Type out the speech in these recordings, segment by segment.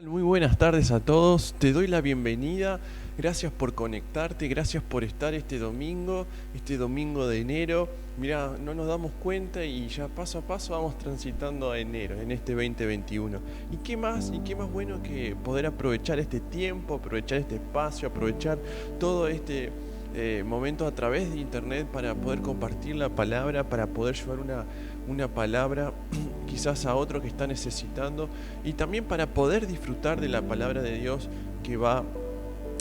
Muy buenas tardes a todos, te doy la bienvenida, gracias por conectarte, gracias por estar este domingo de enero. Mirá, no nos damos cuenta y ya paso a paso vamos transitando a enero, en este 2021. ¿Y qué más bueno que poder aprovechar este tiempo, aprovechar este espacio, aprovechar todo este momento a través de internet para poder compartir la palabra, para poder llevar una palabra quizás a otro que está necesitando, y también para poder disfrutar de la palabra de Dios que va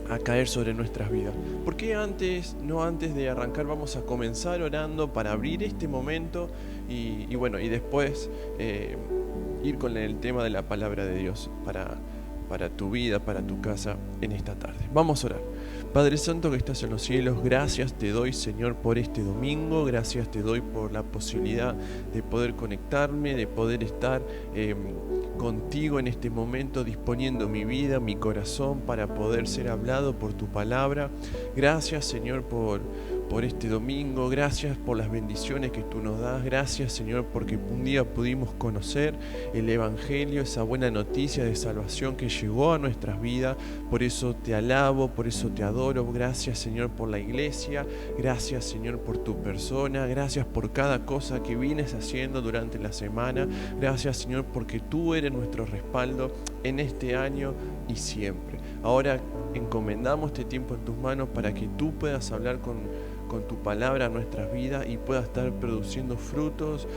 a caer sobre nuestras vidas. Porque antes de arrancar vamos a comenzar orando para abrir este momento y después ir con el tema de la palabra de Dios para tu vida, para tu casa en esta tarde. Vamos a orar. Padre Santo que estás en los cielos, gracias te doy, Señor, por este domingo, gracias te doy por la posibilidad de poder conectarme, de poder estar contigo en este momento, disponiendo mi vida, mi corazón para poder ser hablado por tu palabra. Gracias, Señor, por este domingo, gracias por las bendiciones que tú nos das, gracias, Señor, porque un día pudimos conocer el Evangelio, esa buena noticia de salvación que llegó a nuestras vidas. Por eso te alabo, por eso te adoro. Gracias, Señor, por la iglesia, gracias, Señor, por tu persona, gracias por cada cosa que vienes haciendo durante la semana. Gracias, Señor, porque tú eres nuestro respaldo en este año y siempre. Ahora encomendamos este tiempo en tus manos para que tú puedas hablar con tu palabra a nuestras vidas y puedas estar produciendo frutos,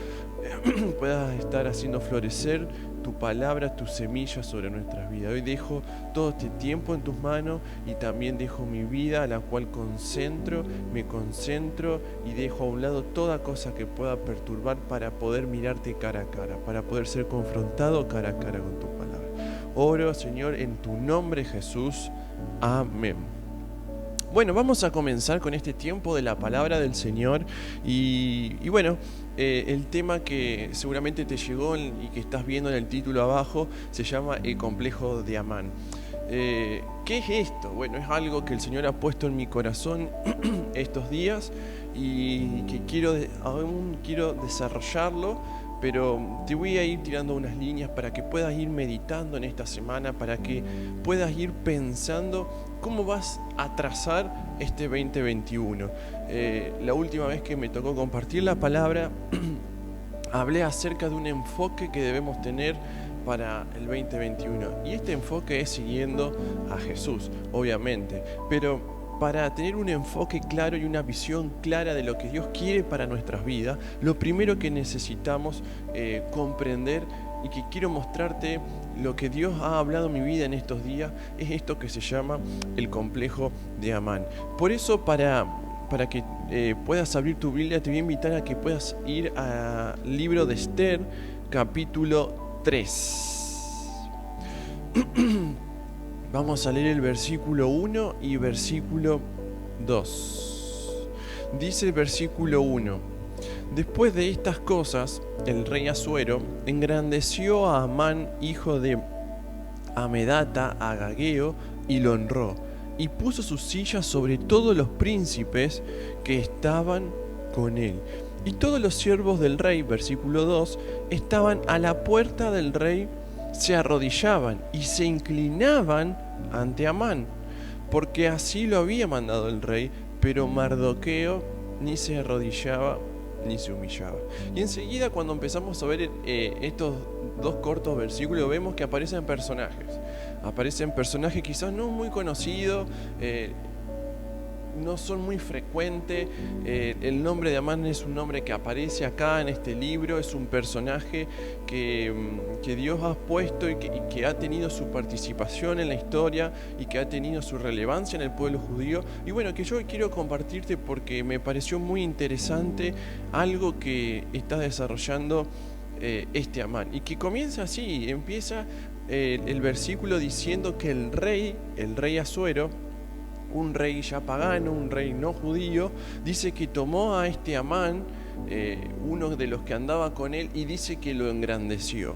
puedas estar haciendo florecer tu palabra, tus semillas sobre nuestras vidas. Hoy dejo todo este tiempo en tus manos y también dejo mi vida, a la cual me concentro y dejo a un lado toda cosa que pueda perturbar para poder mirarte cara a cara, para poder ser confrontado cara a cara con tu palabra. Oro, Señor, en tu nombre, Jesús. Amén. Bueno, vamos a comenzar con este tiempo de la palabra del Señor y el tema que seguramente te llegó y que estás viendo en el título abajo se llama El complejo de Amán. ¿Qué es esto? Bueno, es algo que el Señor ha puesto en mi corazón estos días y que aún quiero desarrollarlo. Pero te voy a ir tirando unas líneas para que puedas ir meditando en esta semana, para que puedas ir pensando cómo vas a trazar este 2021. La última vez que me tocó compartir la palabra, hablé acerca de un enfoque que debemos tener para el 2021. Y este enfoque es siguiendo a Jesús, obviamente, pero para tener un enfoque claro y una visión clara de lo que Dios quiere para nuestras vidas, lo primero que necesitamos comprender y que quiero mostrarte lo que Dios ha hablado en mi vida en estos días es esto que se llama el complejo de Amán. Por eso, para que puedas abrir tu Biblia, te voy a invitar a que puedas ir al libro de Esther, capítulo 3. Vamos a leer el versículo 1 y versículo 2. Dice el versículo 1: Después de estas cosas, el rey Asuero engrandeció a Amán, hijo de Amedata, Agageo, y lo honró, y puso su silla sobre todos los príncipes que estaban con él. Y todos los siervos del rey, versículo 2, estaban a la puerta del rey, se arrodillaban y se inclinaban ante Amán, porque así lo había mandado el rey, pero Mardoqueo ni se arrodillaba ni se humillaba. Y enseguida, cuando empezamos a ver estos dos cortos versículos, vemos que aparecen personajes. Aparecen personajes quizás no muy conocidos, no son muy frecuentes. El nombre de Amán es un nombre que aparece acá en este libro, es un personaje que Dios ha puesto y que ha tenido su participación en la historia y que ha tenido su relevancia en el pueblo judío. Y bueno, que yo quiero compartirte porque me pareció muy interesante algo que está desarrollando este Amán. Y que comienza así, empieza el versículo diciendo que el rey Asuero, un rey ya pagano, un rey no judío, dice que tomó a este Amán, uno de los que andaba con él, y dice que lo engrandeció.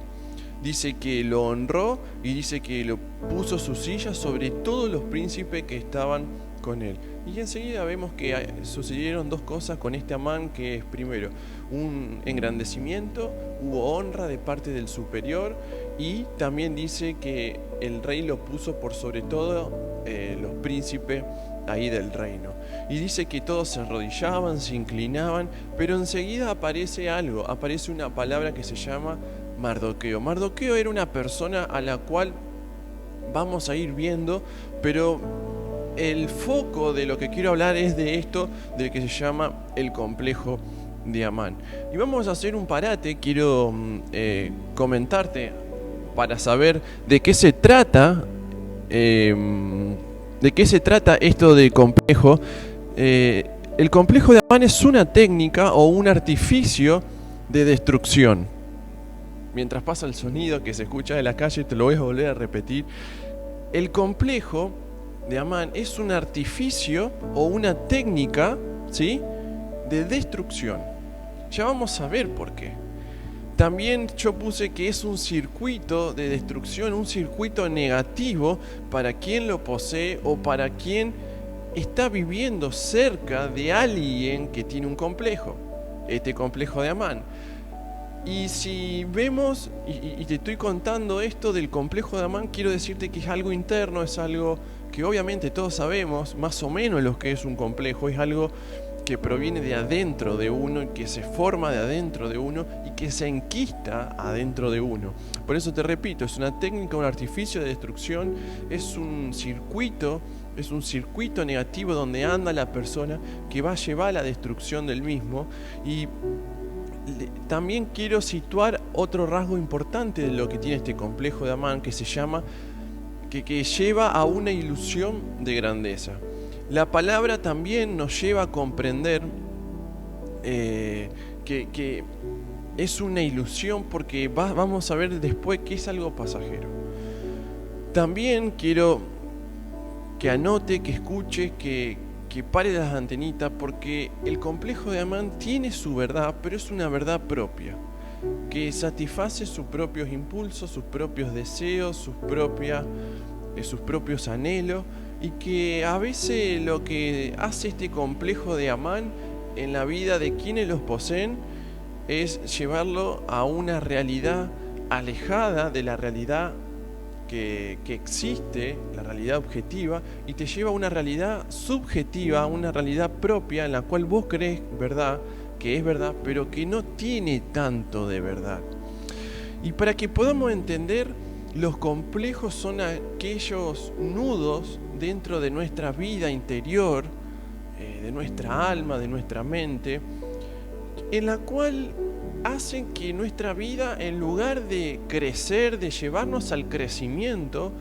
Dice que lo honró y dice que lo puso su silla sobre todos los príncipes que estaban con él. Y enseguida vemos que sucedieron dos cosas con este Amán, que es primero un engrandecimiento, hubo honra de parte del superior, y también dice que el rey lo puso por sobre todo los príncipes ahí del reino. Y dice que todos se arrodillaban, se inclinaban, pero enseguida aparece algo, aparece una palabra que se llama Mardoqueo. Mardoqueo era una persona a la cual vamos a ir viendo, pero el foco de lo que quiero hablar es de esto, del que se llama el complejo de Amán. Y vamos a hacer un parate, quiero comentarte para saber de qué se trata esto de complejo. El complejo de Amán es una técnica o un artificio de destrucción. Mientras pasa el sonido que se escucha de la calle, te lo voy a volver a repetir. El complejo de Amán es un artificio o una técnica, ¿sí?, de destrucción. Ya vamos a ver por qué. También yo puse que es un circuito de destrucción, un circuito negativo para quien lo posee o para quien está viviendo cerca de alguien que tiene un complejo, este complejo de Amán. Y si vemos, y te estoy contando esto del complejo de Amán, quiero decirte que es algo interno, es algo que obviamente todos sabemos más o menos lo que es un complejo, es algo que proviene de adentro de uno y que se forma de adentro de uno y que se enquista adentro de uno. Por eso te repito, es una técnica, un artificio de destrucción, es un circuito negativo donde anda la persona que va a llevar a la destrucción del mismo. Y también quiero situar otro rasgo importante de lo que tiene este complejo de Amán, que se llama, que lleva a una ilusión de grandeza. La palabra también nos lleva a comprender que es una ilusión, porque vamos a ver después que es algo pasajero. También quiero que anote, que escuche, que pare las antenitas, porque el complejo de Amán tiene su verdad, pero es una verdad propia, que satisface sus propios impulsos, sus propios deseos, sus propios anhelos, y que a veces lo que hace este complejo de Amán en la vida de quienes los poseen es llevarlo a una realidad alejada de la realidad que existe, la realidad objetiva, y te lleva a una realidad subjetiva, a una realidad propia en la cual vos crees verdad, que es verdad, pero que no tiene tanto de verdad. Y para que podamos entender, los complejos son aquellos nudos dentro de nuestra vida interior, de nuestra alma, de nuestra mente, en la cual hacen que nuestra vida, en lugar de crecer, de llevarnos al crecimiento,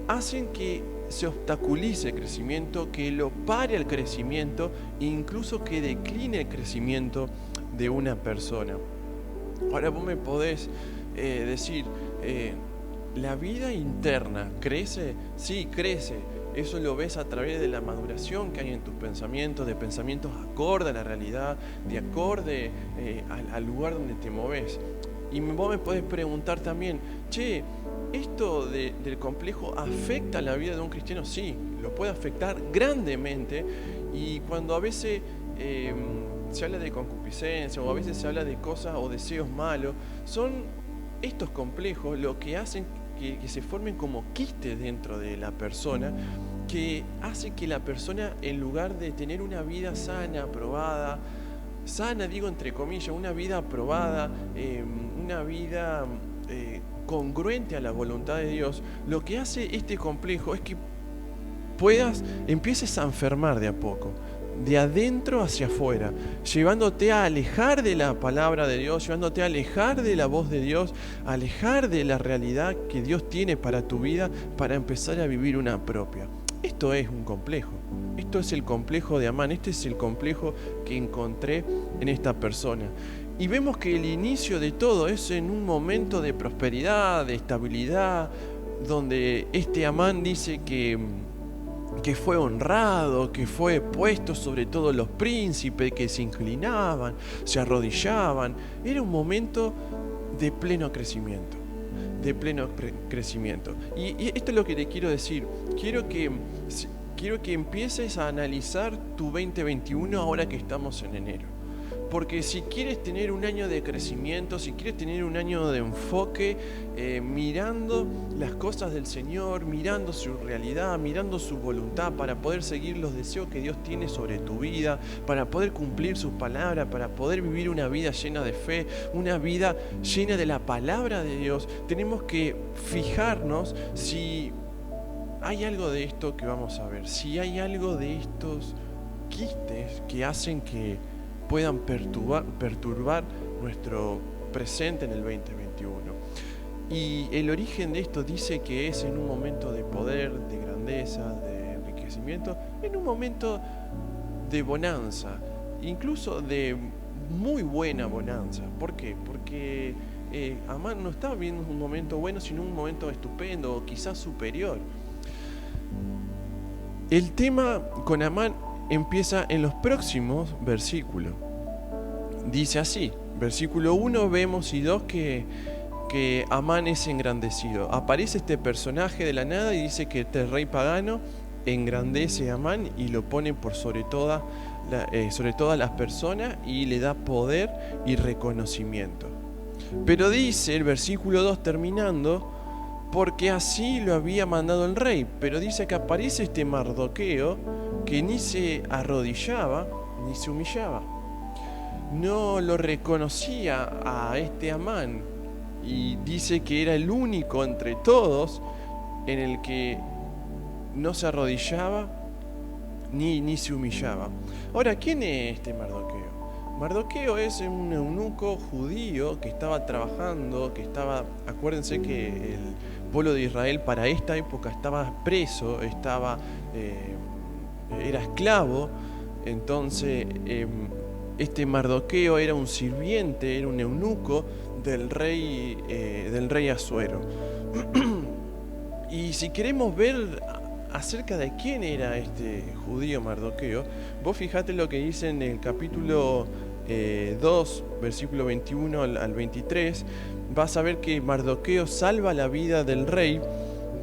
hacen que se obstaculice el crecimiento, que lo pare el crecimiento, e incluso que decline el crecimiento de una persona. Ahora vos me podés decir, ¿la vida interna crece? Sí, crece. Eso lo ves a través de la maduración que hay en tus pensamientos, de pensamientos acorde a la realidad, de acorde al lugar donde te moves. Y vos me podés preguntar también, che, ¿esto del complejo afecta la vida de un cristiano? Sí, lo puede afectar grandemente. Y cuando a veces se habla de concupiscencia o a veces se habla de cosas o deseos malos. Son estos complejos lo que hacen que se formen como quistes dentro de la persona, que hace que la persona, en lugar de tener una vida sana, aprobada, sana digo entre comillas, una vida aprobada, una vida congruente a la voluntad de Dios, lo que hace este complejo es que empieces a enfermar de a poco, de adentro hacia afuera, llevándote a alejar de la palabra de Dios, llevándote a alejar de la voz de Dios, a alejar de la realidad que Dios tiene para tu vida, para empezar a vivir una propia. Esto es un complejo. Esto es el complejo de Amán. Este es el complejo que encontré en esta persona. Y vemos que el inicio de todo es en un momento de prosperidad, de estabilidad, donde este Amán dice que fue honrado, que fue puesto sobre todos los príncipes, que se inclinaban, se arrodillaban. Era un momento de pleno crecimiento. De pleno crecimiento. Y esto es lo que te quiero decir. Quiero que empieces a analizar tu 2021 ahora que estamos en enero. Porque si quieres tener un año de crecimiento, si quieres tener un año de enfoque, mirando las cosas del Señor, mirando su realidad, mirando su voluntad, para poder seguir los deseos que Dios tiene sobre tu vida, para poder cumplir sus palabras, para poder vivir una vida llena de fe, una vida llena de la palabra de Dios, tenemos que fijarnos si hay algo de esto que vamos a ver, si hay algo de estos quistes que hacen que puedan perturbar nuestro presente en el 2021. Y el origen de esto dice que es en un momento de poder, de grandeza, de enriquecimiento, en un momento de bonanza, incluso de muy buena bonanza. ¿Por qué? Porque Amán no estaba viendo un momento bueno, sino un momento estupendo o quizás superior. El tema con Amán empieza en los próximos versículos. Dice así, versículo 1 vemos y 2 que Amán es engrandecido. Aparece este personaje de la nada y dice que este rey pagano engrandece a Amán y lo pone por sobre todas las personas y le da poder y reconocimiento. Pero dice el versículo 2 terminando, porque así lo había mandado el rey. Pero dice que aparece este Mardoqueo que ni se arrodillaba ni se humillaba. No lo reconocía a este Amán y dice que era el único entre todos en el que no se arrodillaba ni se humillaba. Ahora, ¿quién es este Mardoqueo? Mardoqueo es un eunuco judío que estaba trabajando, acuérdense que el pueblo de Israel para esta época estaba preso, era esclavo. Entonces este Mardoqueo era un sirviente, era un eunuco del rey Asuero. Y si queremos ver acerca de quién era este judío Mardoqueo, vos fijate lo que dice en el capítulo 2, versículo 21 al 23, vas a ver que Mardoqueo salva la vida del rey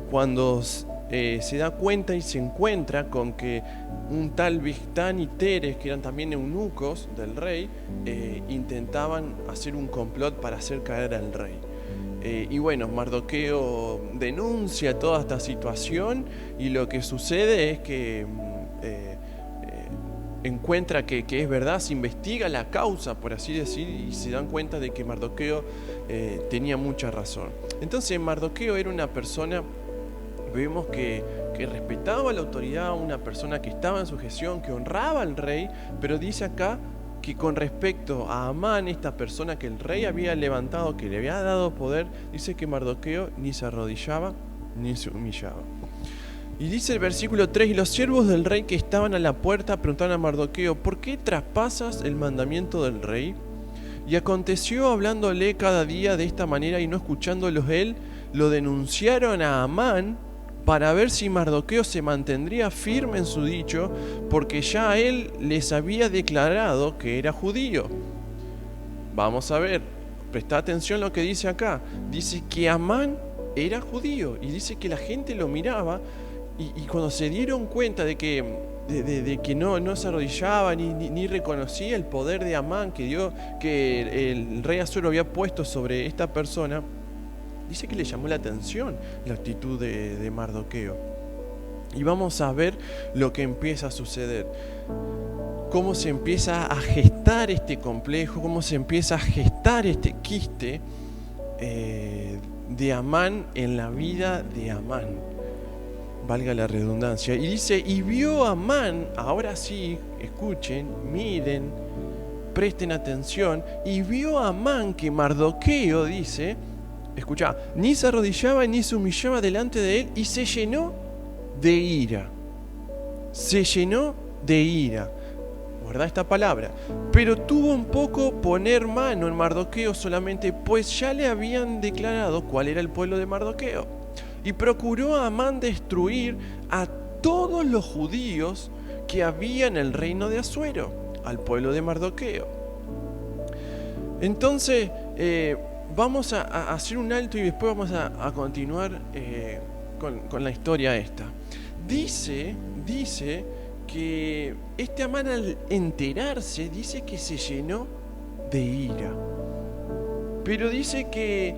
cuando se da cuenta y se encuentra con que un tal Bigtán y Teres, que eran también eunucos del rey, intentaban hacer un complot para hacer caer al rey. Y bueno, Mardoqueo denuncia toda esta situación y lo que sucede es que encuentra que es verdad, se investiga la causa, por así decir, y se dan cuenta de que Mardoqueo tenía mucha razón. Entonces Mardoqueo era una persona, vemos que respetaba la autoridad, una persona que estaba en sujeción, que honraba al rey, pero dice acá que con respecto a Amán, esta persona que el rey había levantado, que le había dado poder, dice que Mardoqueo ni se arrodillaba ni se humillaba. Y dice el versículo 3, y los siervos del rey que estaban a la puerta preguntaron a Mardoqueo, ¿por qué traspasas el mandamiento del rey? Y aconteció, hablándole cada día de esta manera y no escuchándolos él, lo denunciaron a Amán para ver si Mardoqueo se mantendría firme en su dicho, porque ya él les había declarado que era judío. Vamos a ver, presta atención a lo que dice acá. Dice que Amán era judío y dice que la gente lo miraba y cuando se dieron cuenta de que de que no se arrodillaba ni reconocía el poder de Amán que el rey Asuero había puesto sobre esta persona, dice que le llamó la atención la actitud de Mardoqueo. Y vamos a ver lo que empieza a suceder. Cómo se empieza a gestar este complejo, cómo se empieza a gestar este quiste de Amán en la vida de Amán. Valga la redundancia. Y dice, y vio Amán, ahora sí, escuchen, miren, presten atención, y vio Amán que Mardoqueo, dice, escucha, ni se arrodillaba ni se humillaba delante de él, y se llenó de ira. Se llenó de ira. Guarda esta palabra. Pero tuvo un poco poner mano en Mardoqueo solamente, pues ya le habían declarado cuál era el pueblo de Mardoqueo. Y procuró a Amán destruir a todos los judíos que había en el reino de Asuero, al pueblo de Mardoqueo. Entonces, vamos a hacer un alto y después vamos a continuar con la historia esta. Dice que este Amán, al enterarse, dice que se llenó de ira. Pero dice que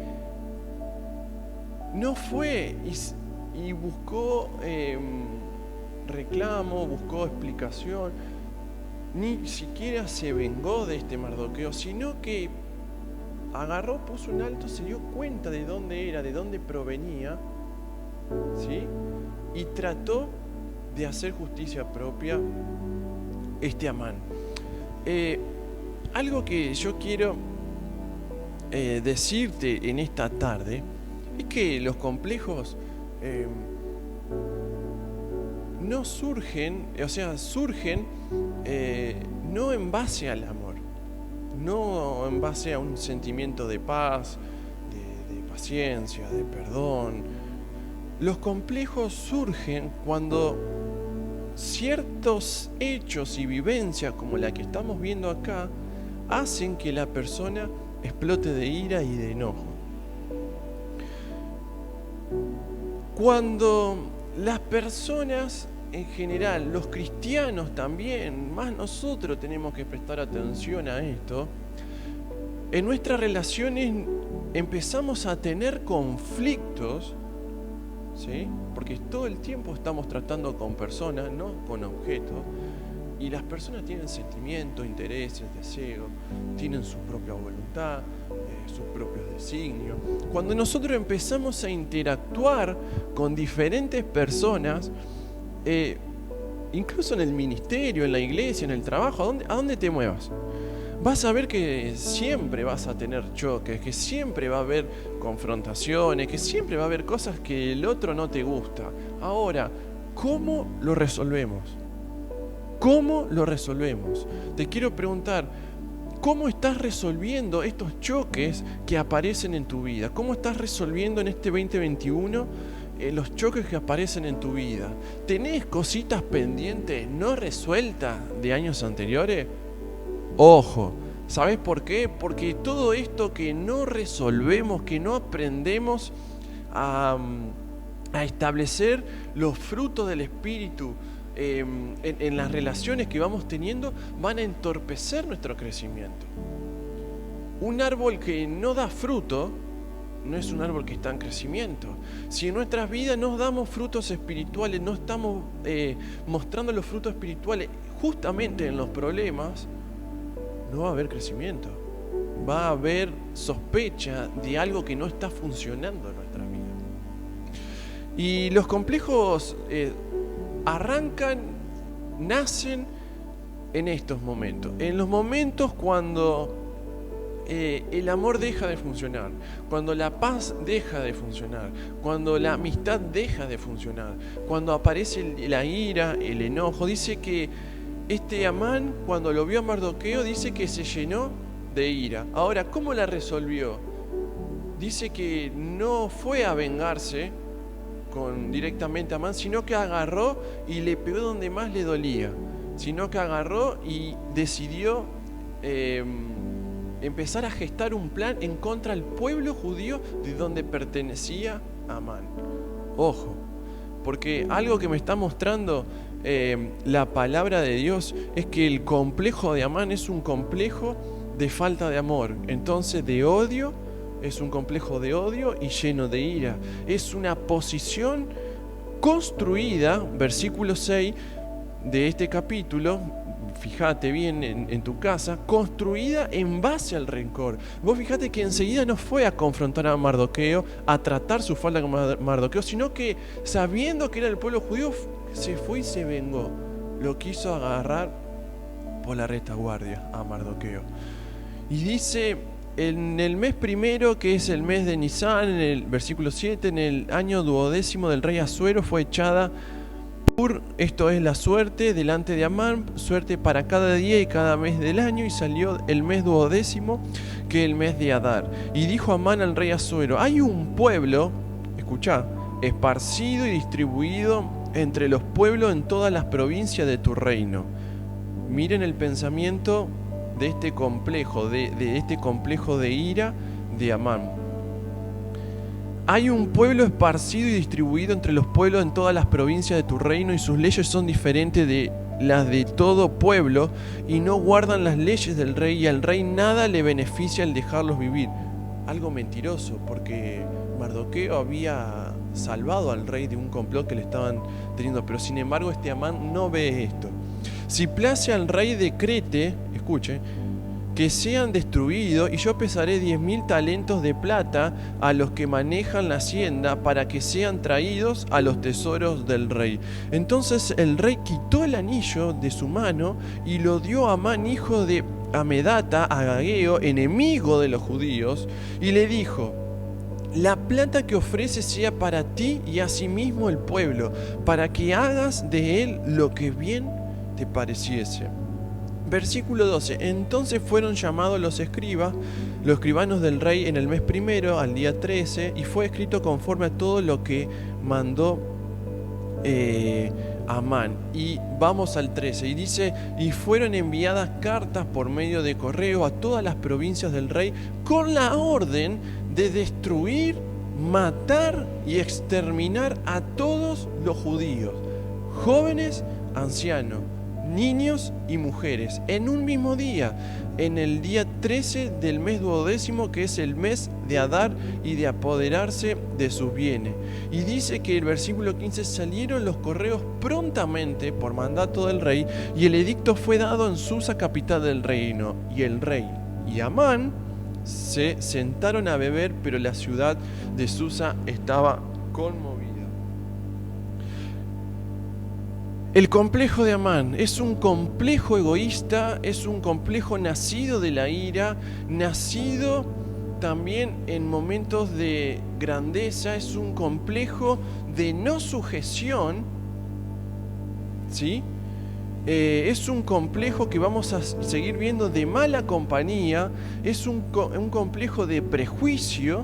no fue y buscó reclamo, buscó explicación, ni siquiera se vengó de este Mardoqueo, sino que agarró, puso un alto, se dio cuenta de dónde era, de dónde provenía, ¿sí? Y trató de hacer justicia propia este Amán. Algo que yo quiero decirte en esta tarde es que los complejos no surgen, surgen no en base al amor, no en base a un sentimiento de paz, de paciencia, de perdón. Los complejos surgen cuando ciertos hechos y vivencias como la que estamos viendo acá hacen que la persona explote de ira y de enojo. Cuando las personas en general, los cristianos también, más nosotros tenemos que prestar atención a esto, en nuestras relaciones empezamos a tener conflictos, ¿sí? Porque todo el tiempo estamos tratando con personas, no con objetos, y las personas tienen sentimientos, intereses, deseos, tienen su propia voluntad, sus propios designios. Cuando nosotros empezamos a interactuar con diferentes personas, incluso en el ministerio, en la iglesia, en el trabajo, a dónde te muevas, vas a ver que siempre vas a tener choques, que siempre va a haber confrontaciones, que siempre va a haber cosas que el otro no te gusta. Ahora, ¿cómo lo resolvemos? ¿Cómo lo resolvemos? Te quiero preguntar, ¿cómo estás resolviendo estos choques que aparecen en tu vida? ¿Cómo estás resolviendo en este 2021 los choques que aparecen en tu vida? ¿Tenés cositas pendientes no resueltas de años anteriores? Ojo, ¿sabes por qué? Porque todo esto que no resolvemos, que no aprendemos a establecer los frutos del Espíritu en las relaciones que vamos teniendo, van a entorpecer nuestro crecimiento. Un árbol que no da fruto no es un árbol que está en crecimiento. Si en nuestras vidas no damos frutos espirituales, no estamos mostrando los frutos espirituales justamente en los problemas, no va a haber crecimiento. Va a haber sospecha de algo que no está funcionando en nuestra vida. Y los complejos nacen en estos momentos. En los momentos cuando el amor deja de funcionar, cuando la paz deja de funcionar, cuando la amistad deja de funcionar, cuando aparece la ira, el enojo. Dice que este Amán, cuando lo vio a Mardoqueo, dice que se llenó de ira. Ahora, ¿cómo la resolvió? Dice que no fue a vengarse directamente a Amán, sino que agarró y le pegó donde más le dolía, sino que agarró y decidió empezar a gestar un plan en contra del pueblo judío de donde pertenecía Amán. Ojo, porque algo que me está mostrando la palabra de Dios es que el complejo de Amán es un complejo de falta de amor. Entonces de odio, es un complejo de odio y lleno de ira. Es una posición construida, versículo 6 de este capítulo, fíjate bien en tu casa, construida en base al rencor. Vos fíjate que enseguida no fue a confrontar a Mardoqueo, a tratar su falta con Mardoqueo, sino que sabiendo que era el pueblo judío, se fue y se vengó. Lo quiso agarrar por la retaguardia a Mardoqueo. Y dice, en el mes primero, que es el mes de Nisan, en el versículo 7, en el año 12º del rey Asuero, fue echada esto es la suerte delante de Amán, suerte para cada día y cada mes del año, y salió el mes 12º, que es el mes de Adar. Y dijo Amán al rey Asuero: hay un pueblo, escuchá, esparcido y distribuido entre los pueblos en todas las provincias de tu reino. Miren el pensamiento de este complejo, de este complejo de ira de Amán. Hay un pueblo esparcido y distribuido entre los pueblos en todas las provincias de tu reino, y sus leyes son diferentes de las de todo pueblo, y no guardan las leyes del rey, y al rey nada le beneficia el dejarlos vivir. Algo mentiroso, porque Mardoqueo había salvado al rey de un complot que le estaban teniendo, pero sin embargo este Amán no ve esto. Si place al rey decrete, escuche, que sean destruidos, y yo pesaré 10.000 talentos de plata a los que manejan la hacienda, para que sean traídos a los tesoros del rey. Entonces el rey quitó el anillo de su mano y lo dio a Amán, hijo de Amedata, agageo, enemigo de los judíos, y le dijo: la plata que ofrece sea para ti y asimismo el pueblo, para que hagas de él lo que bien te pareciese. Versículo 12. Entonces fueron llamados los escribanos del rey en el mes primero, al día 13, y fue escrito conforme a todo lo que mandó Amán. Y vamos al 13, y dice: y fueron enviadas cartas por medio de correo a todas las provincias del rey, con la orden de destruir, matar y exterminar a todos los judíos, jóvenes, ancianos, niños y mujeres, en un mismo día, en el día 13 del mes 12º, que es el mes de Adar, y de apoderarse de sus bienes. Y dice que el versículo 15: salieron los correos prontamente por mandato del rey, y el edicto fue dado en Susa, capital del reino. Y el rey y Amán se sentaron a beber, pero la ciudad de Susa estaba conmovida. El complejo de Amán es un complejo egoísta, es un complejo nacido de la ira, nacido también en momentos de grandeza, es un complejo de no sujeción, ¿sí? Es un complejo que vamos a seguir viendo de mala compañía, es un complejo de prejuicio,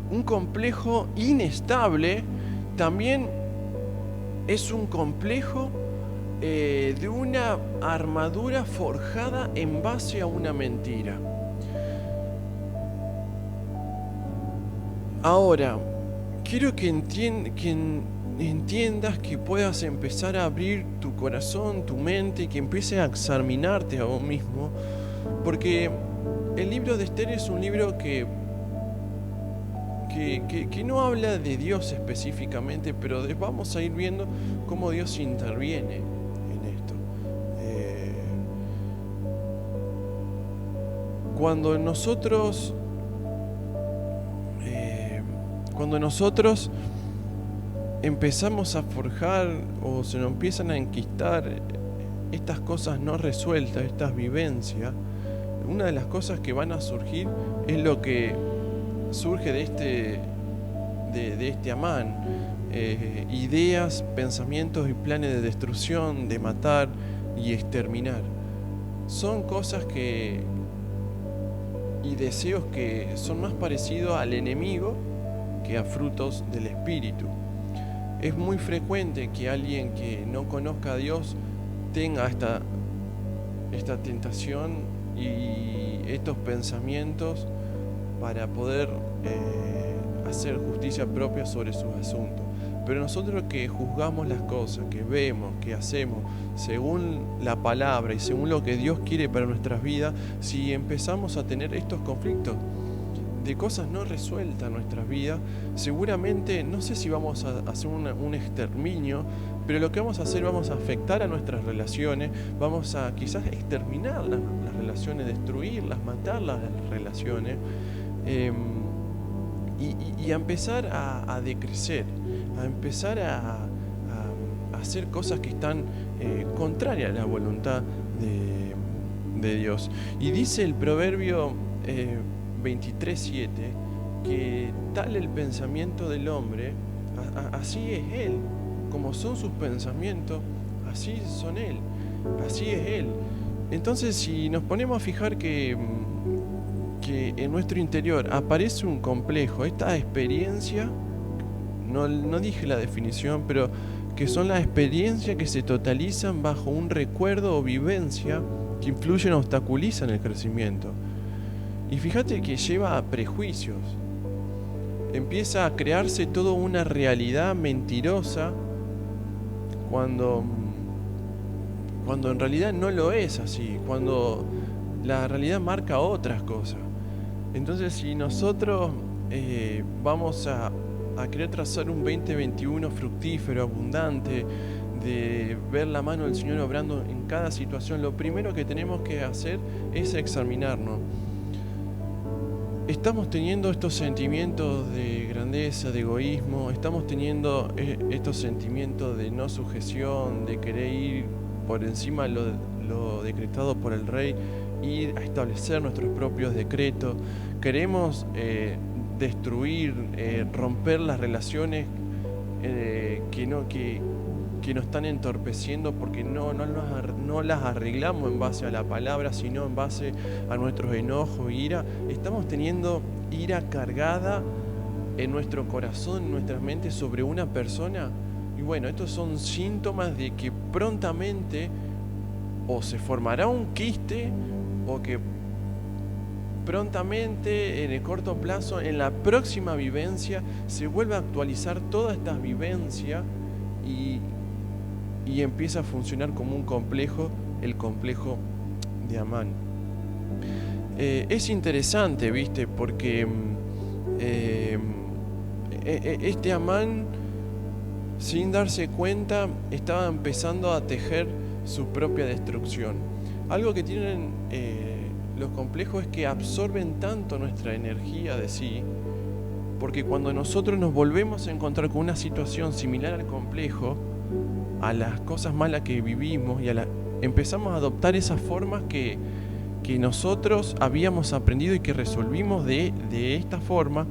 un complejo inestable, también es un complejo de una armadura forjada en base a una mentira. Ahora, quiero que entiendas, que puedas empezar a abrir tu corazón, tu mente, y que empieces a examinarte a vos mismo, porque el libro de Esther es un libro que no habla de Dios específicamente, pero vamos a ir viendo cómo Dios interviene en esto. Cuando nosotros empezamos a forjar, o se nos empiezan a enquistar estas cosas no resueltas, estas vivencias, una de las cosas que van a surgir es lo que surge de este Amán, ideas, pensamientos y planes de destrucción, de matar y exterminar. Son cosas y deseos que son más parecidos al enemigo que a frutos del espíritu. Es muy frecuente que alguien que no conozca a Dios tenga esta tentación y estos pensamientos para poder hacer justicia propia sobre sus asuntos. Pero nosotros que juzgamos las cosas, que vemos, que hacemos, según la palabra y según lo que Dios quiere para nuestras vidas, si empezamos a tener estos conflictos de cosas no resueltas en nuestras vidas, seguramente, no sé si vamos a hacer un exterminio, pero lo que vamos a hacer, vamos a afectar a nuestras relaciones, vamos a quizás exterminar las relaciones, destruirlas, matar las relaciones, y a empezar a decrecer, a empezar a hacer cosas que están contrarias a la voluntad de Dios. Y dice el Proverbio 23:7 que tal el pensamiento del hombre, así es él, como son sus pensamientos, así son él, así es él. Entonces, si nos ponemos a fijar que en nuestro interior aparece un complejo, esta experiencia, no dije la definición, pero que son las experiencias que se totalizan bajo un recuerdo o vivencia que influyen o obstaculizan el crecimiento. Y fíjate que lleva a prejuicios. Empieza a crearse toda una realidad mentirosa cuando en realidad no lo es así, cuando la realidad marca otras cosas. Entonces, si nosotros vamos a querer trazar un 2021 fructífero, abundante, de ver la mano del Señor obrando en cada situación, lo primero que tenemos que hacer es examinarnos. Estamos teniendo estos sentimientos de grandeza, de egoísmo, estamos teniendo estos sentimientos de no sujeción, de querer ir por encima de lo decretado por el Rey, ir a establecer nuestros propios decretos. Queremos destruir, romper las relaciones que nos están entorpeciendo porque no las arreglamos en base a la palabra, sino en base a nuestros enojos, ira. Estamos teniendo ira cargada en nuestro corazón, en nuestras mentes sobre una persona. Y bueno, estos son síntomas de que prontamente o se formará un quiste, o que prontamente, en el corto plazo, en la próxima vivencia, se vuelve a actualizar todas estas vivencias y empieza a funcionar como un complejo, el complejo de Amán. Es interesante, ¿viste? Porque este Amán, sin darse cuenta, estaba empezando a tejer su propia destrucción. Algo que tienen los complejos es que absorben tanto nuestra energía de sí, porque cuando nosotros nos volvemos a encontrar con una situación similar al complejo, a las cosas malas que vivimos, y empezamos a adoptar esas formas que nosotros habíamos aprendido y que resolvimos de esta forma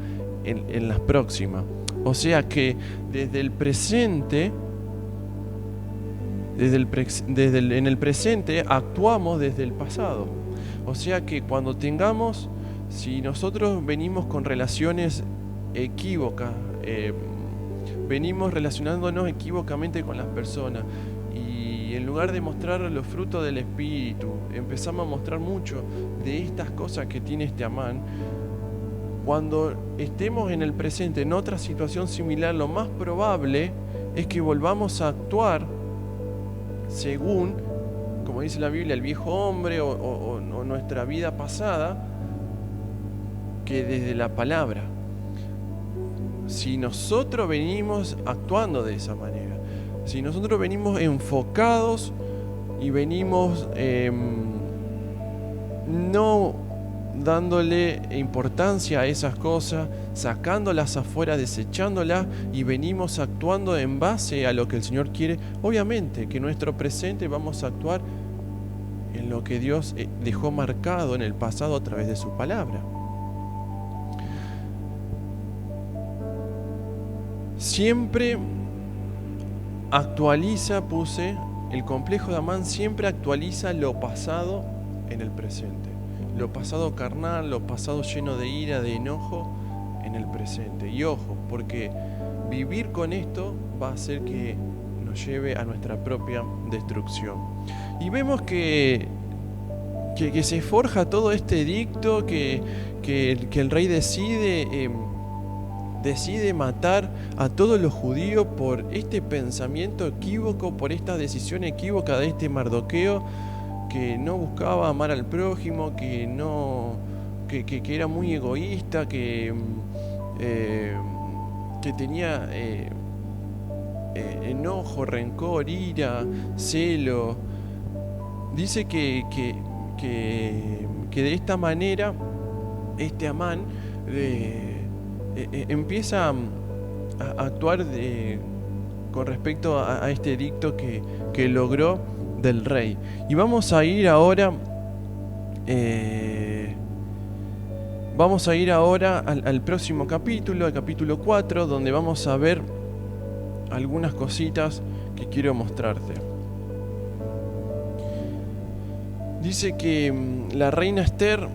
en las próximas. O sea que desde el presente, en el presente actuamos desde el pasado. O sea que cuando si nosotros venimos con relaciones equívocas, venimos relacionándonos equívocamente con las personas, y en lugar de mostrar los frutos del Espíritu, empezamos a mostrar mucho de estas cosas que tiene este Amán. Cuando estemos en el presente en otra situación similar, lo más probable es que volvamos a actuar según, como dice la Biblia, el viejo hombre o nuestra vida pasada, que desde la palabra. Si nosotros venimos actuando de esa manera, si nosotros venimos enfocados y venimos no dándole importancia a esas cosas, sacándolas afuera, desechándolas, y venimos actuando en base a lo que el Señor quiere, obviamente que en nuestro presente vamos a actuar en lo que Dios dejó marcado en el pasado a través de su palabra. Siempre el complejo de Amán siempre actualiza lo pasado en el presente. Lo pasado carnal, lo pasado lleno de ira, de enojo, en el presente. Y ojo, porque vivir con esto va a hacer que nos lleve a nuestra propia destrucción. Y vemos que se forja todo este edicto, que el rey decide decide matar a todos los judíos por este pensamiento equívoco, por esta decisión equívoca de este Mardoqueo, que no buscaba amar al prójimo, que era muy egoísta, que tenía enojo, rencor, ira, celo. Dice que de esta manera este Amán empieza a actuar con respecto a este edicto que logró del rey. Y vamos a ir ahora al próximo capítulo, al capítulo 4, donde vamos a ver algunas cositas que quiero mostrarte. Dice que la reina Ester,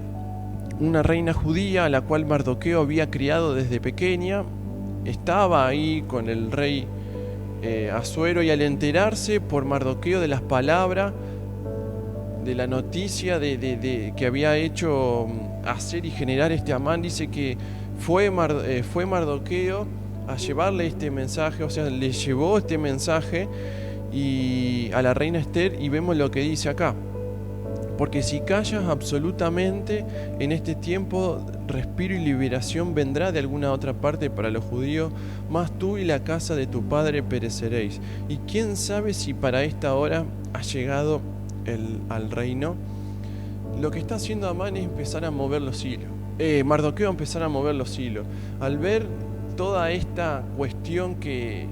una reina judía a la cual Mardoqueo había criado desde pequeña, estaba ahí con el rey Asuero, y al enterarse por Mardoqueo de las palabras, de la noticia que había hecho hacer y generar este Amán, dice que fue Mardoqueo a llevarle este mensaje, o sea, le llevó este mensaje a la reina Ester, y vemos lo que dice acá. Porque si callas absolutamente, en este tiempo respiro y liberación vendrá de alguna otra parte para los judíos, mas tú y la casa de tu padre pereceréis. Y quién sabe si para esta hora ha llegado al reino. Lo que está haciendo Amán es empezar a mover los hilos. Mardoqueo empezar a mover los hilos. Al ver toda esta cuestión que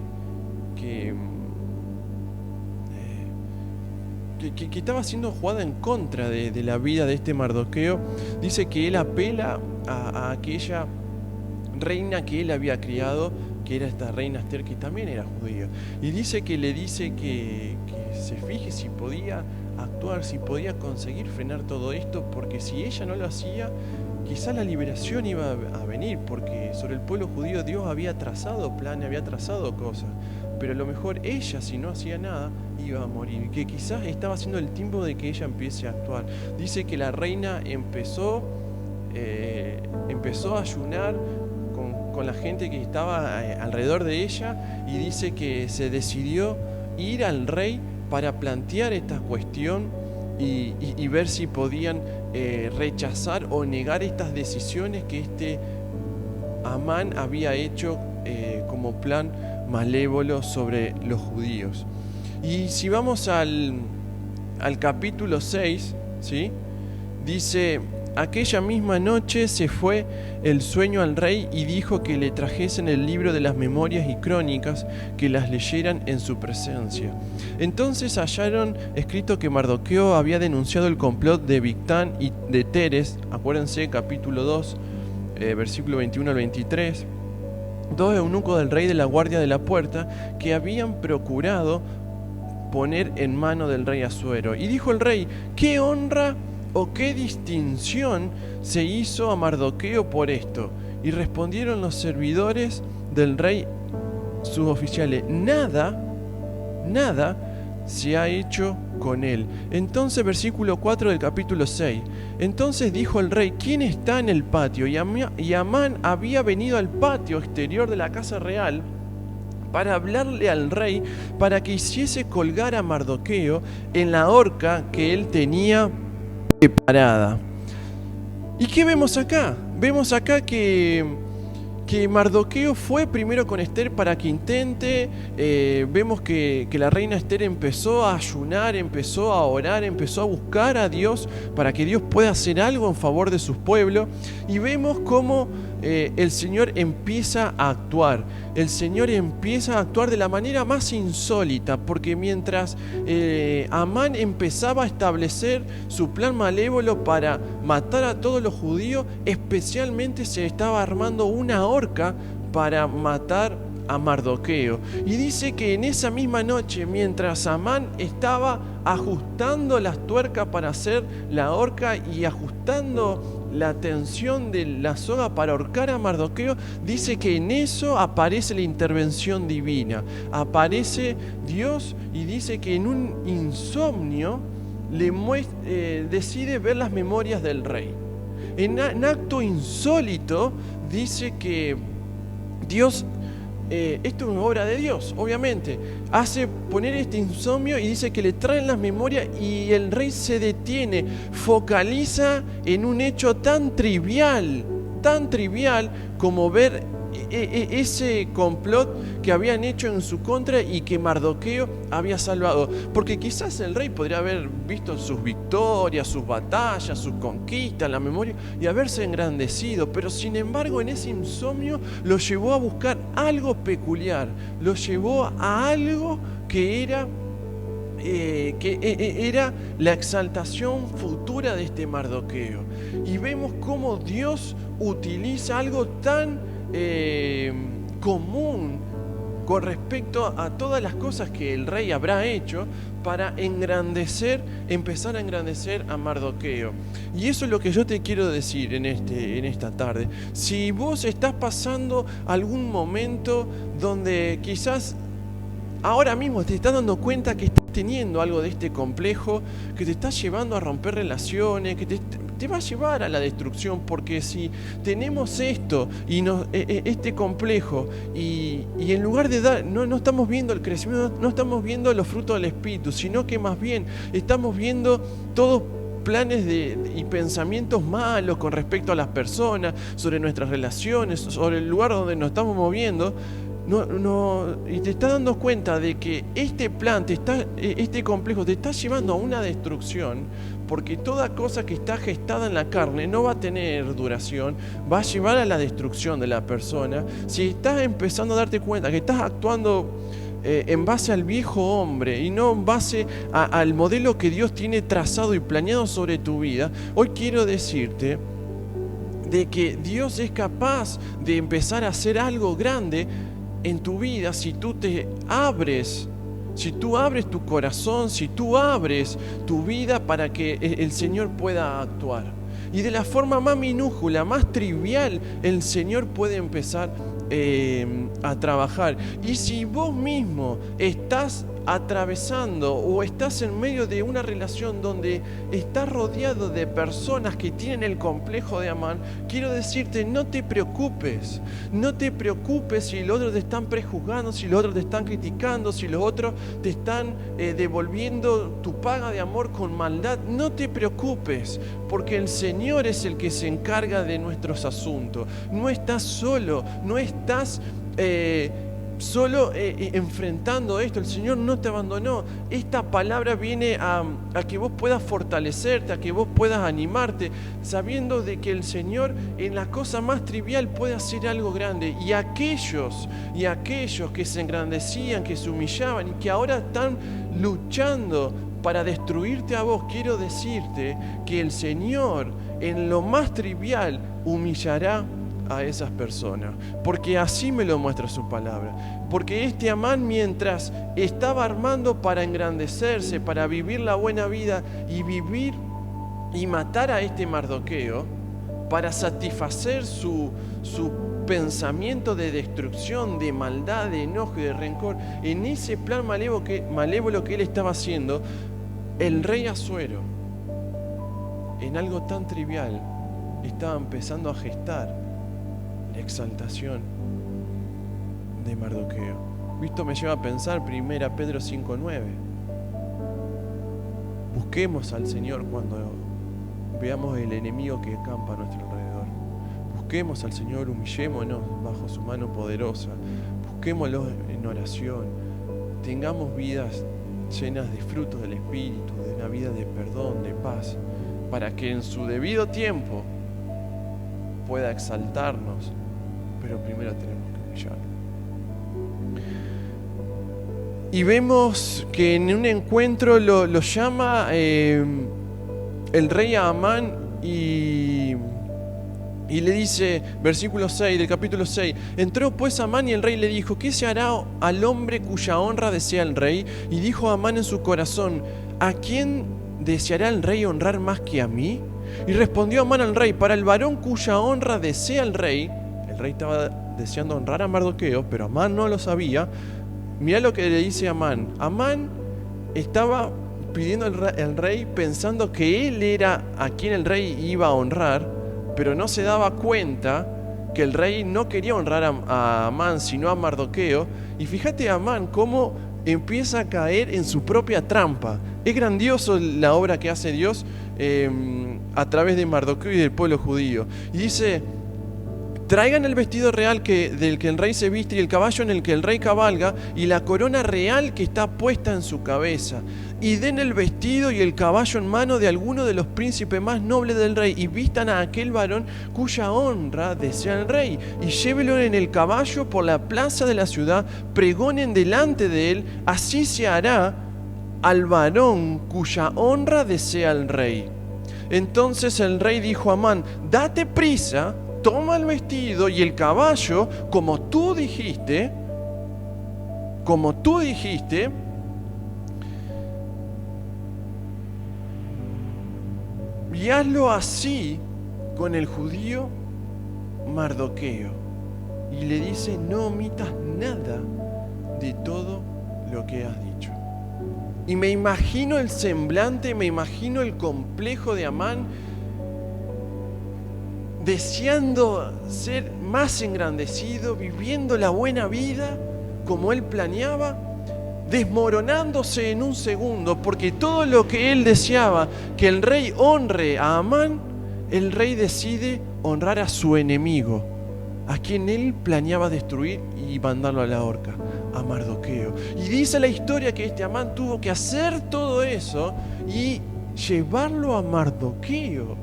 estaba siendo jugada en contra de la vida de este Mardoqueo, dice que él apela a aquella reina que él había criado, que era esta reina Ester, que también era judía, y dice que le dice que se fije si podía actuar, si podía conseguir frenar todo esto, porque si ella no lo hacía, quizá la liberación iba a venir, porque sobre el pueblo judío Dios había trazado planes, había trazado cosas, pero a lo mejor ella, si no hacía nada, iba a morir, que quizás estaba siendo el tiempo de que ella empiece a actuar. Dice que la reina empezó a ayunar con la gente que estaba alrededor de ella, y dice que se decidió ir al rey para plantear esta cuestión y ver si podían rechazar o negar estas decisiones que este Amán había hecho como plan malévolo sobre los judíos. Y si vamos al capítulo 6, ¿sí? Dice: aquella misma noche se fue el sueño al rey y dijo que le trajesen el libro de las memorias y crónicas, que las leyeran en su presencia. Entonces hallaron escrito que Mardoqueo había denunciado el complot de Bigtán y de Teres, acuérdense, capítulo 2, versículo 21 al 23, dos eunucos del rey de la guardia de la puerta, que habían procurado poner en mano del rey Asuero. Y dijo el rey: ¿qué honra o qué distinción se hizo a Mardoqueo por esto? Y respondieron los servidores del rey, sus oficiales: nada se ha hecho con él. Entonces, versículo 4 del capítulo 6. Entonces dijo el rey: ¿quién está en el patio? Y Amán había venido al patio exterior de la casa real para hablarle al rey para que hiciese colgar a Mardoqueo en la horca que él tenía preparada. ¿Y qué vemos acá? Vemos acá que Mardoqueo fue primero con Ester para que intente. Vemos que la reina Ester empezó a ayunar, empezó a orar, empezó a buscar a Dios para que Dios pueda hacer algo en favor de sus pueblos. Y vemos cómo el Señor empieza a actuar. El Señor empieza a actuar de la manera más insólita, porque mientras Amán empezaba a establecer su plan malévolo para matar a todos los judíos, especialmente se estaba armando una horca para matar a Mardoqueo. Y dice que en esa misma noche, mientras Amán estaba ajustando las tuercas para hacer la horca y ajustando la tensión de la soga para ahorcar a Mardoqueo, dice que en eso aparece la intervención divina, aparece Dios, y dice que en un insomnio decide ver las memorias del rey. En acto insólito dice que Dios, esto es una obra de Dios, obviamente, hace poner este insomnio y dice que le traen las memorias y el rey se detiene, focaliza en un hecho tan trivial como ver ese complot que habían hecho en su contra y que Mardoqueo había salvado. Porque quizás el rey podría haber visto sus victorias, sus batallas, sus conquistas, la memoria y haberse engrandecido, pero sin embargo en ese insomnio lo llevó a buscar algo peculiar, lo llevó a algo que era la exaltación futura de este Mardoqueo. Y vemos cómo Dios utiliza algo tan común con respecto a todas las cosas que el rey habrá hecho para empezar a engrandecer a Mardoqueo. Y eso es lo que yo te quiero decir en esta tarde. Si vos estás pasando algún momento donde quizás ahora mismo te estás dando cuenta que estás teniendo algo de este complejo, que te está llevando a romper relaciones, que te va a llevar a la destrucción, porque si tenemos esto y este complejo y en lugar de dar, no estamos viendo el crecimiento, no estamos viendo los frutos del Espíritu, sino que más bien estamos viendo todos planes y pensamientos malos con respecto a las personas, sobre nuestras relaciones, sobre el lugar donde nos estamos moviendo. Y te estás dando cuenta de que este plan, este complejo te está llevando a una destrucción, porque toda cosa que está gestada en la carne no va a tener duración, va a llevar a la destrucción de la persona. Si estás empezando a darte cuenta que estás actuando en base al viejo hombre y no en base al modelo que Dios tiene trazado y planeado sobre tu vida, hoy quiero decirte de que Dios es capaz de empezar a hacer algo grande en tu vida si tú te abres, si tú abres tu corazón, si tú abres tu vida para que el Señor pueda actuar. Y de la forma más minúscula, más trivial, el Señor puede empezar a trabajar. Y si vos mismo estás atravesando o estás en medio de una relación donde estás rodeado de personas que tienen el complejo de Amán, quiero decirte, no te preocupes si los otros te están prejuzgando, si los otros te están criticando, si los otros te están devolviendo tu paga de amor con maldad. No te preocupes, porque el Señor es el que se encarga de nuestros asuntos. No estás solo, no estás solo enfrentando esto. El Señor no te abandonó. Esta palabra viene a que vos puedas fortalecerte, a que vos puedas animarte, sabiendo de que el Señor en la cosa más trivial puede hacer algo grande. Y aquellos que se engrandecían, que se humillaban y que ahora están luchando para destruirte a vos, quiero decirte que el Señor en lo más trivial humillará a esas personas, porque así me lo muestra su palabra. Porque este Amán, mientras estaba armando para engrandecerse, para vivir la buena vida y vivir y matar a este Mardoqueo, para satisfacer su pensamiento de destrucción, de maldad, de enojo y de rencor, en ese plan malévolo que él estaba haciendo, el rey Asuero, en algo tan trivial, estaba empezando a gestar la exaltación de Mardoqueo. Esto me lleva a pensar 1 Pedro 5:9. Busquemos al Señor cuando veamos el enemigo que acampa a nuestro alrededor. Busquemos al Señor, humillémonos bajo su mano poderosa. Busquémoslo en oración. Tengamos vidas llenas de frutos del Espíritu, de una vida de perdón, de paz, para que en su debido tiempo pueda exaltarnos, pero primero tenemos que humillarnos. Y vemos que en un encuentro lo llama el rey a Amán y le dice, versículo 6 del capítulo 6, entró pues Amán y el rey le dijo, ¿qué se hará al hombre cuya honra desea el rey? Y dijo Amán en su corazón, ¿a quién deseará el rey honrar más que a mí? Y respondió Amán al rey, para el varón cuya honra desea el rey estaba deseando honrar a Mardoqueo, pero Amán no lo sabía. Mirá lo que le dice Amán. Amán estaba pidiendo al rey pensando que él era a quien el rey iba a honrar, pero no se daba cuenta que el rey no quería honrar a Amán, sino a Mardoqueo. Y fíjate Amán cómo empieza a caer en su propia trampa. Es grandioso la obra que hace Dios a través de Mardoqueo y del pueblo judío. Y dice: traigan el vestido real del que el rey se viste y el caballo en el que el rey cabalga y la corona real que está puesta en su cabeza. Y den el vestido y el caballo en mano de alguno de los príncipes más nobles del rey y vistan a aquel varón cuya honra desea el rey. Y llévelo en el caballo por la plaza de la ciudad, pregonen delante de él, así se hará al varón cuya honra desea el rey. Entonces el rey dijo a Amán: date prisa, toma el vestido y el caballo, como tú dijiste, y hazlo así con el judío Mardoqueo. Y le dice: no omitas nada de todo lo que has dicho. Y me imagino el semblante, me imagino el complejo de Amán, deseando ser más engrandecido, viviendo la buena vida como él planeaba, desmoronándose en un segundo, porque todo lo que él deseaba que el rey honre a Amán, el rey decide honrar a su enemigo, a quien él planeaba destruir y mandarlo a la horca, a Mardoqueo. Y dice la historia que este Amán tuvo que hacer todo eso y llevarlo a Mardoqueo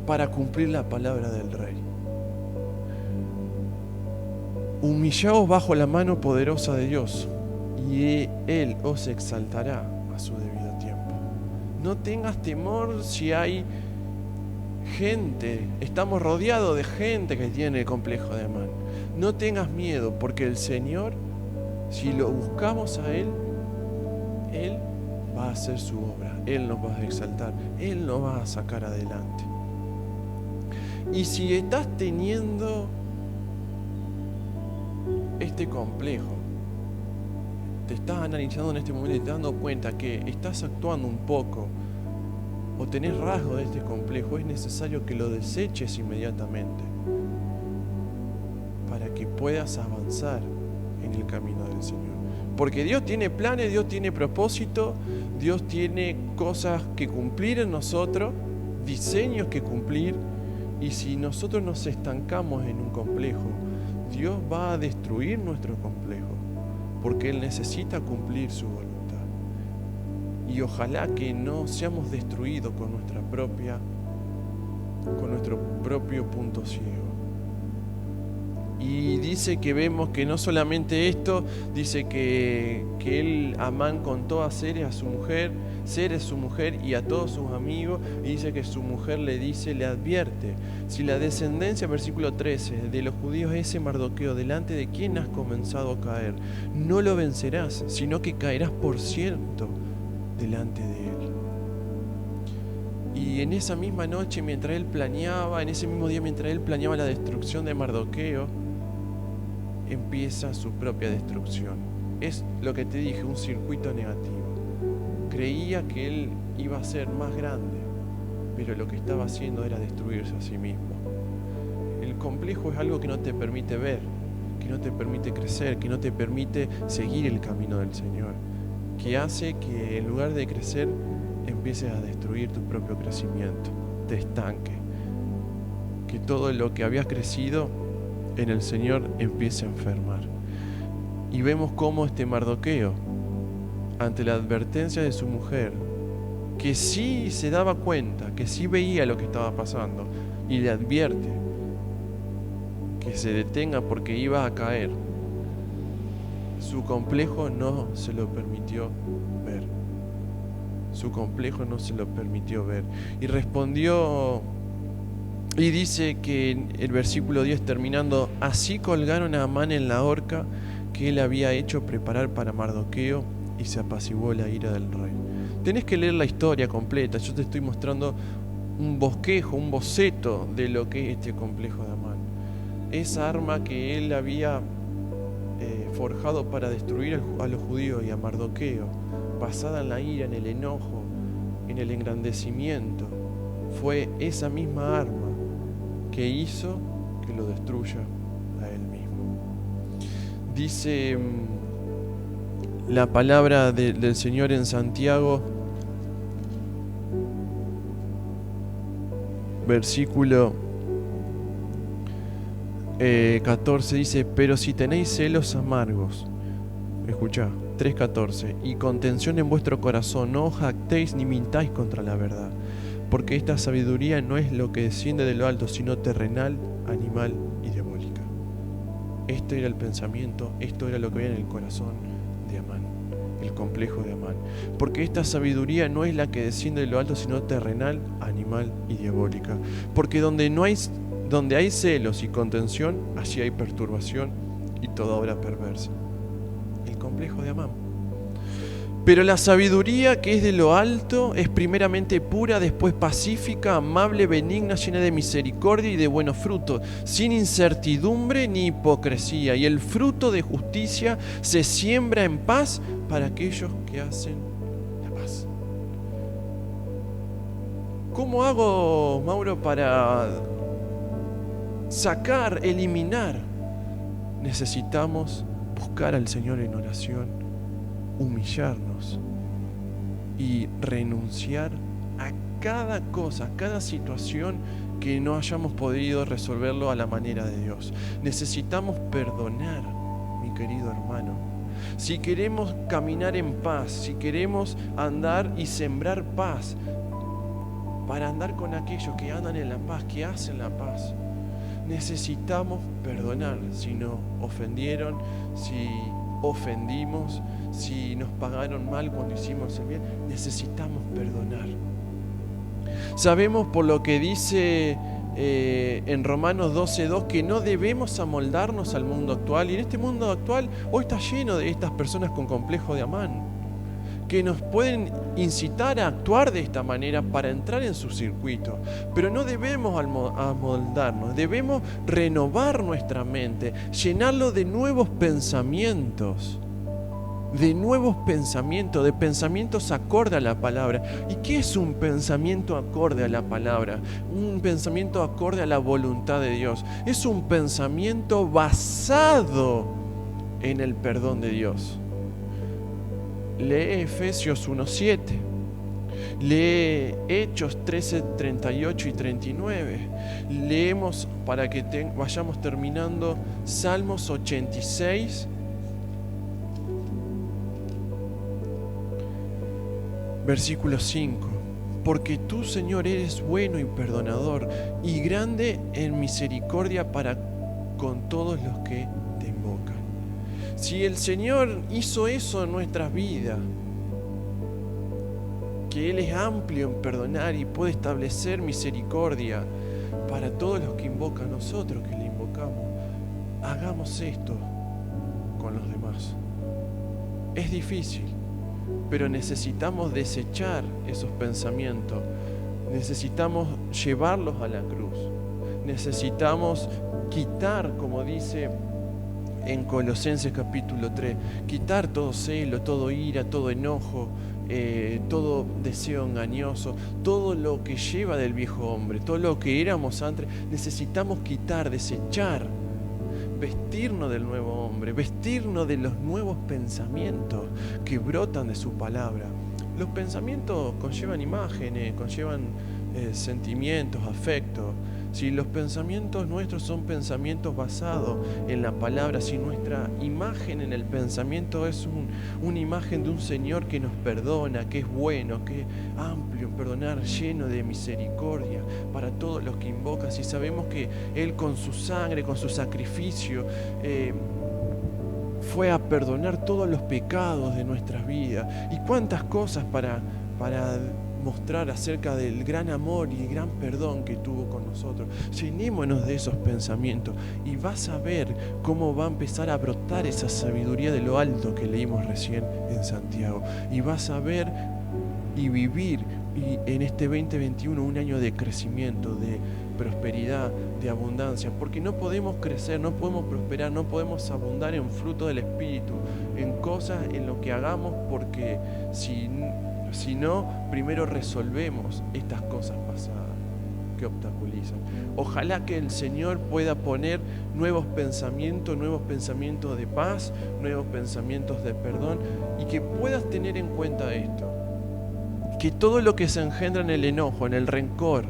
para cumplir la palabra del rey. Humillaos bajo la mano poderosa de Dios, y Él os exaltará a su debido tiempo. No tengas temor si hay gente, estamos rodeados de gente que tiene el complejo de Amán. No tengas miedo, porque el Señor, si lo buscamos a Él va a hacer su obra, Él nos va a exaltar, Él nos va a sacar adelante. Y si estás teniendo este complejo, te estás analizando en este momento y te estás dando cuenta que estás actuando un poco o tenés rasgos de este complejo, es necesario que lo deseches inmediatamente para que puedas avanzar en el camino del Señor. Porque Dios tiene planes, Dios tiene propósito, Dios tiene cosas que cumplir en nosotros, diseños que cumplir. Y si nosotros nos estancamos en un complejo, Dios va a destruir nuestro complejo, porque Él necesita cumplir su voluntad. Y ojalá que no seamos destruidos con nuestro propio punto ciego. Y dice que vemos que no solamente esto, dice que él, Amán, contó a Zeres, su mujer y a todos sus amigos, y dice que su mujer le advierte: si la descendencia, versículo 13, de los judíos ese Mardoqueo, delante de quien has comenzado a caer, no lo vencerás, sino que caerás por cierto delante de él. Y en esa misma noche, mientras él planeaba, en ese mismo día, mientras él planeaba la destrucción de Mardoqueo, empieza su propia destrucción. Es lo que te dije, un circuito negativo. Creía que él iba a ser más grande, pero lo que estaba haciendo era destruirse a sí mismo. El complejo es algo que no te permite ver, que no te permite crecer, que no te permite seguir el camino del Señor, que hace que en lugar de crecer empieces a destruir tu propio crecimiento, te estanque, que todo lo que habías crecido en el Señor empiece a enfermar. Y vemos cómo este Mardoqueo, ante la advertencia de su mujer, que sí se daba cuenta, que sí veía lo que estaba pasando, y le advierte que se detenga porque iba a caer, su complejo no se lo permitió ver. Su complejo no se lo permitió ver. Y respondió, y dice que en el versículo 10 terminando: así colgaron a Amán en la horca que él había hecho preparar para Mardoqueo, y se apaciguó la ira del rey. Tenés que leer la historia completa. Yo te estoy mostrando un bosquejo, un boceto de lo que es este complejo de Amán. Esa arma que él había forjado para destruir a los judíos y a Mardoqueo, basada en la ira, en el enojo, en el engrandecimiento, fue esa misma arma que hizo que lo destruya a él mismo. Dice la palabra del Señor en Santiago, versículo 14, dice: pero si tenéis celos amargos, escuchá, 3:14, y contención en vuestro corazón, no os jactéis ni mintáis contra la verdad, porque esta sabiduría no es lo que desciende de lo alto, sino terrenal, animal y diabólica. Este era el pensamiento, esto era lo que había en el corazón de Amán, el complejo de Amán. Porque esta sabiduría no es la que desciende de lo alto, sino terrenal, animal y diabólica. Porque donde hay celos y contención, allí hay perturbación y toda obra perversa. El complejo de Amán. Pero la sabiduría que es de lo alto es primeramente pura, después pacífica, amable, benigna, llena de misericordia y de buenos frutos, sin incertidumbre ni hipocresía. Y el fruto de justicia se siembra en paz para aquellos que hacen la paz. ¿Cómo hago, Mauro, para eliminar? Necesitamos buscar al Señor en oración, humillarnos y renunciar a cada cosa, a cada situación que no hayamos podido resolverlo a la manera de Dios. Necesitamos perdonar, mi querido hermano. Si queremos caminar en paz, si queremos andar y sembrar paz, para andar con aquellos que andan en la paz, que hacen la paz, necesitamos perdonar. Si nos ofendieron, si ofendimos, si nos pagaron mal cuando hicimos el bien, necesitamos perdonar. Sabemos por lo que dice en Romanos 12:2 que no debemos amoldarnos al mundo actual, y en este mundo actual hoy está lleno de estas personas con complejo de Amán, que nos pueden incitar a actuar de esta manera para entrar en su circuito. Pero no debemos amoldarnos, debemos renovar nuestra mente, llenarlo de nuevos pensamientos, de pensamientos acorde a la palabra. ¿Y qué es un pensamiento acorde a la palabra? Un pensamiento acorde a la voluntad de Dios. Es un pensamiento basado en el perdón de Dios. Lee Efesios 1:7, lee Hechos 13:38 y 39. Leemos, para que vayamos terminando, Salmos 86, versículo 5. Porque tú, Señor, eres bueno y perdonador, y grande en misericordia para con todos los que te invocan. Si el Señor hizo eso en nuestras vidas, que Él es amplio en perdonar y puede establecer misericordia para todos los que invocan a nosotros, que le invocamos, hagamos esto con los demás. Es difícil, pero necesitamos desechar esos pensamientos, necesitamos llevarlos a la cruz, necesitamos quitar, como dice en Colosenses capítulo 3, quitar todo celo, todo ira, todo enojo, todo deseo engañoso, todo lo que lleva del viejo hombre, todo lo que éramos antes. Necesitamos quitar, desechar, vestirnos del nuevo hombre, vestirnos de los nuevos pensamientos que brotan de su palabra. Los pensamientos conllevan imágenes, conllevan sentimientos, afectos. Si los pensamientos nuestros son pensamientos basados en la palabra, si nuestra imagen en el pensamiento es una imagen de un Señor que nos perdona, que es bueno, que es amplio en perdonar, lleno de misericordia para todos los que invocan, si sabemos que Él con su sangre, con su sacrificio, fue a perdonar todos los pecados de nuestras vidas, y cuántas cosas para mostrar acerca del gran amor y el gran perdón que tuvo con nosotros. Llenémonos de esos pensamientos y vas a ver cómo va a empezar a brotar esa sabiduría de lo alto que leímos recién en Santiago, y vas a ver y vivir en este 2021 un año de crecimiento, de prosperidad, de abundancia, porque no podemos crecer, no podemos prosperar, no podemos abundar en fruto del Espíritu, en cosas, en lo que hagamos, porque si no, primero resolvemos estas cosas pasadas. que obstaculizan. Ojalá que el Señor pueda poner nuevos pensamientos de paz, nuevos pensamientos de perdón, y que puedas tener en cuenta esto, que todo lo que se engendra en el enojo, en el rencor,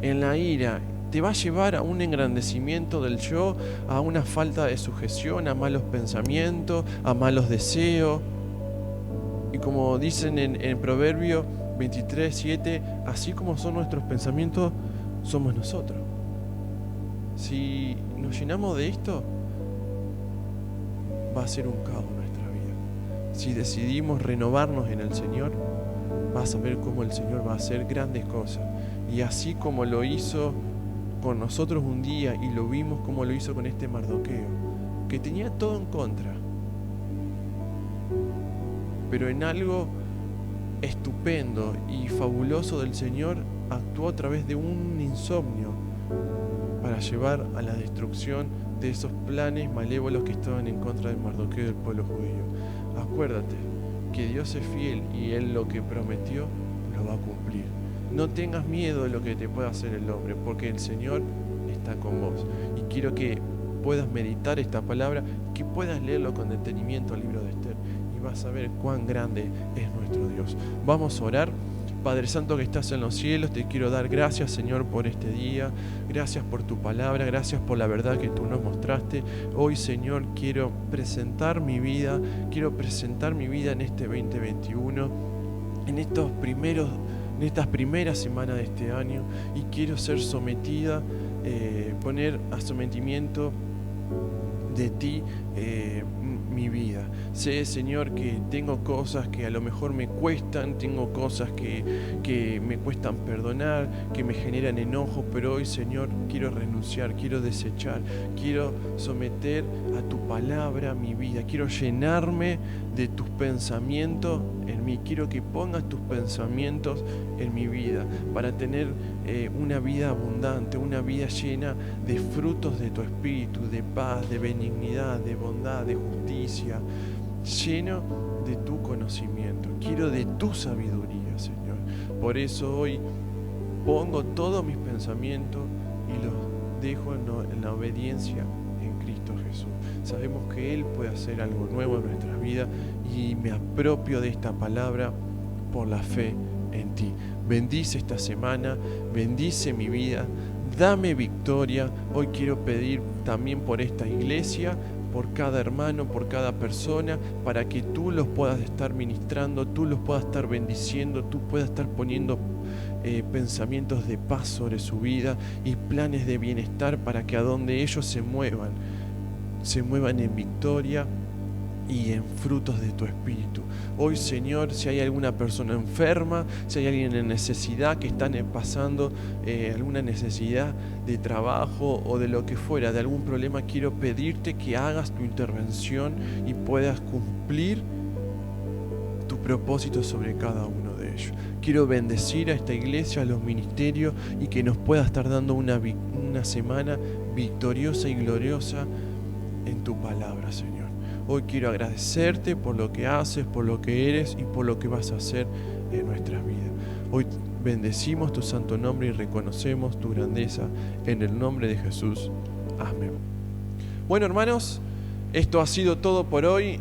en la ira, te va a llevar a un engrandecimiento del yo, a una falta de sujeción, a malos pensamientos, a malos deseos. Y como dicen en Proverbio 23:7, así como son nuestros pensamientos, somos nosotros. Si nos llenamos de esto, va a ser un caos nuestra vida. Si decidimos renovarnos en el Señor, vas a ver cómo el Señor va a hacer grandes cosas. Y así como lo hizo con nosotros un día, y lo vimos como lo hizo con este Mardoqueo, que tenía todo en contra, pero en algo estupendo y fabuloso del Señor actuó a través de un insomnio para llevar a la destrucción de esos planes malévolos que estaban en contra de Mardoqueo y del pueblo judío. Acuérdate que Dios es fiel y Él lo que prometió lo va a cumplir. No tengas miedo de lo que te pueda hacer el hombre, porque el Señor está con vos. Y quiero que puedas meditar esta palabra, que puedas leerlo con detenimiento, el libro de Esther, y vas a ver cuán grande es nuestro Dios. Vamos a orar. Padre Santo que estás en los cielos, te quiero dar gracias, Señor, por este día. Gracias por tu palabra, gracias por la verdad que tú nos mostraste. Hoy, Señor, quiero presentar mi vida en este 2021, en estas primeras semanas de este año, y quiero ser sometida, poner a sometimiento de ti mi vida. Sé, Señor, que tengo cosas que a lo mejor me cuestan, tengo cosas que me cuestan perdonar, que me generan enojo, pero hoy, Señor, quiero renunciar, quiero desechar, quiero someter a tu palabra mi vida, quiero llenarme de tus pensamientos en mí, quiero que pongas tus pensamientos en mi vida para tener una vida abundante, una vida llena de frutos de tu espíritu, de paz, de benignidad, de bondad, de justicia, lleno de tu conocimiento. Quiero de tu sabiduría, Señor. Por eso hoy pongo todos mis pensamientos y los dejo en la obediencia en Cristo Jesús. Sabemos que Él puede hacer algo nuevo en nuestras vidas y me apropio de esta palabra por la fe en ti. Bendice esta semana, bendice mi vida, dame victoria. Hoy quiero pedir también por esta iglesia, por cada hermano, por cada persona, para que tú los puedas estar ministrando, tú los puedas estar bendiciendo, tú puedas estar poniendo pensamientos de paz sobre su vida y planes de bienestar para que a donde ellos se muevan en victoria y en frutos de tu espíritu. Hoy, Señor, si hay alguna persona enferma, si hay alguien en necesidad, que están pasando alguna necesidad de trabajo o de lo que fuera, de algún problema, quiero pedirte que hagas tu intervención y puedas cumplir tu propósito sobre cada uno de ellos. Quiero bendecir a esta iglesia, a los ministerios, y que nos pueda estar dando una semana victoriosa y gloriosa en tu palabra, Señor. Hoy quiero agradecerte por lo que haces, por lo que eres y por lo que vas a hacer en nuestras vidas. Hoy bendecimos tu santo nombre y reconocemos tu grandeza en el nombre de Jesús. Amén. Bueno, hermanos, esto ha sido todo por hoy.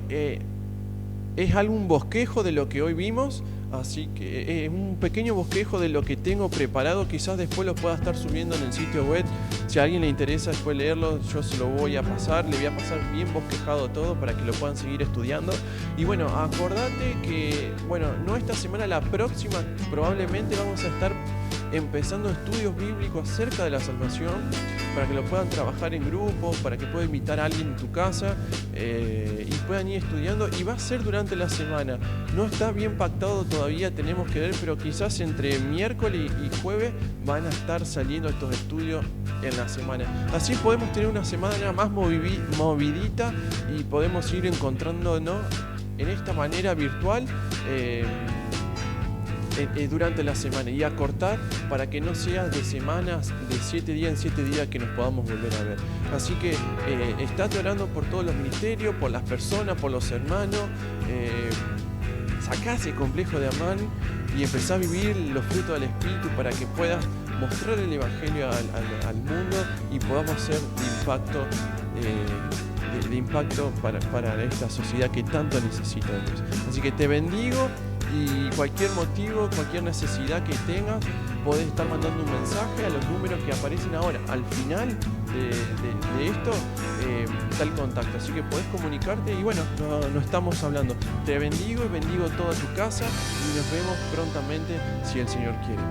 Es algún bosquejo de lo que hoy vimos, así que es un pequeño bosquejo de lo que tengo preparado. Quizás después lo pueda estar subiendo en el sitio web. Si a alguien le interesa después leerlo, yo se lo voy a pasar. Le voy a pasar bien bosquejado todo para que lo puedan seguir estudiando. Y bueno, acordate que, no esta semana, la próxima probablemente vamos a estar empezando estudios bíblicos acerca de la salvación, para que lo puedan trabajar en grupo, para que puedan invitar a alguien en tu casa y puedan ir estudiando, y va a ser durante la semana. No está bien pactado todavía, tenemos que ver, pero quizás entre miércoles y jueves van a estar saliendo estos estudios en la semana. Así podemos tener una semana más movidita y podemos ir encontrándonos en esta manera virtual durante la semana, y acortar para que no sea de semanas, de 7 días en 7 días que nos podamos volver a ver. Así que estate orando por todos los ministerios, por las personas, por los hermanos. Sacá ese complejo de Amán y empezá a vivir los frutos del Espíritu para que puedas mostrar el Evangelio al mundo y podamos ser de impacto para esta sociedad que tanto necesita de Dios. Así que te bendigo y cualquier motivo, cualquier necesidad que tengas, podés estar mandando un mensaje a los números que aparecen ahora. Al final de esto está el contacto, así que podés comunicarte y bueno, no estamos hablando. Te bendigo y bendigo toda tu casa y nos vemos prontamente si el Señor quiere.